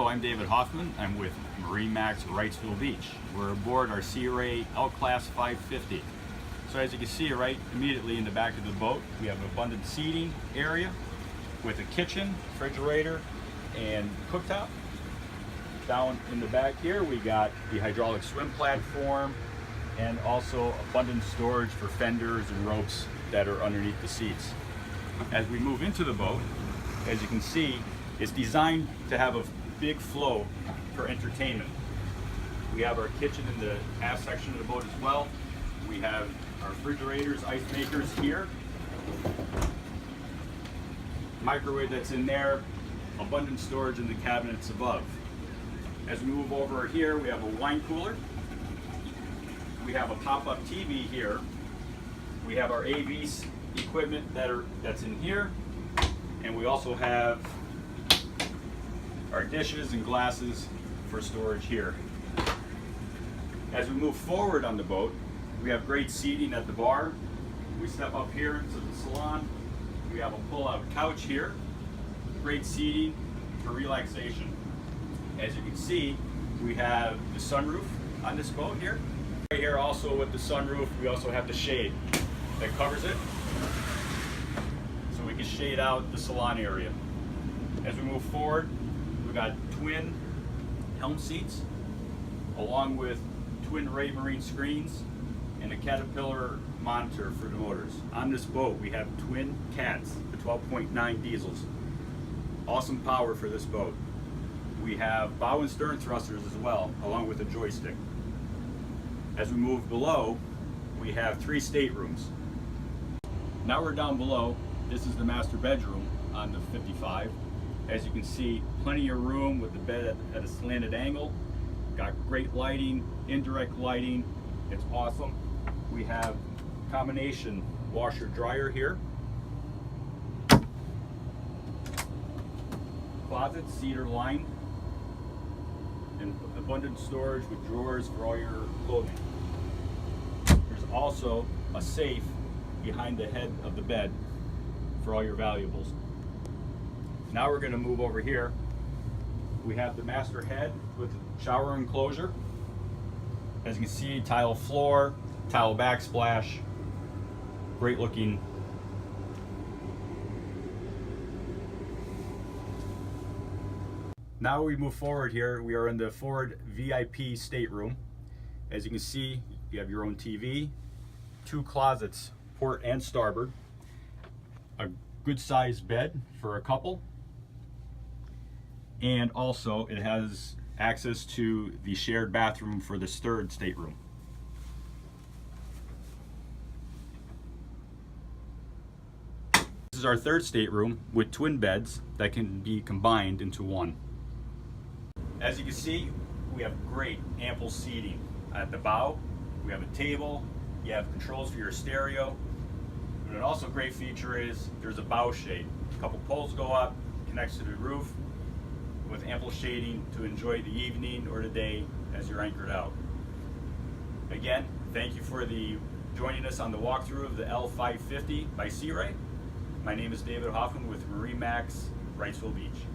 I'm David Hoffman. I'm with MarineMax Wrightsville Beach. We're aboard our Sea Ray L550. So as you can see right immediately in the back of the boat, we have an abundant seating area with a kitchen, refrigerator, and cooktop. Down in the back here, we got the hydraulic swim platform and also abundant storage for fenders and ropes that are underneath the seats. As we move into the boat, as you can see, it's designed to have a big flow for entertainment. We have our kitchen in the aft section of the boat as well. We have our refrigerators, ice makers here. Microwave that's in there, abundant storage in the cabinets above. As we move over here, we have a wine cooler. We have a pop-up TV here. We have our AV equipment that's in here. And we also have our dishes and glasses for storage here. As we move forward on the boat, we have great seating at the bar. We step up here into the salon. We have a pull-out couch here. Great seating for relaxation. As you can see, we have the sunroof on this boat here. Right here also with the sunroof, we also have the shade that covers it. So we can shade out the salon area. As we move forward, we've got twin helm seats along with twin Raymarine screens and a Caterpillar monitor for the motors. On this boat we have twin cats, the 12.9 diesels. Awesome power for this boat. We have bow and stern thrusters as well, along with a joystick. As we move below, we have 3 staterooms. Now we're down below. This is the master bedroom on the 55. As you can see, plenty of room with the bed at a slanted angle. Got great lighting, indirect lighting. It's awesome. We have combination washer dryer here. Closet, cedar lined, and abundant storage with drawers for all your clothing. There's also a safe behind the head of the bed for all your valuables. Now we're going to move over here. We have the master head with shower enclosure. As you can see, tile floor, tile backsplash, great looking. Now we move forward here. We are in the forward VIP stateroom. As you can see, you have your own TV, 2 closets, port and starboard, a good sized bed for a couple, and also it has access to the shared bathroom for this 3rd stateroom. This is our 3rd stateroom with twin beds that can be combined into one. As you can see, we have great ample seating. At the bow, we have a table, you have controls for your stereo, and an also great feature is there's a bow shade. A couple poles go up, connects to the roof, with ample shading to enjoy the evening or the day as you're anchored out. Again, thank you for joining us on the walkthrough of the L550 by Sea Ray. My name is David Hoffman with MarineMax Wrightsville Beach.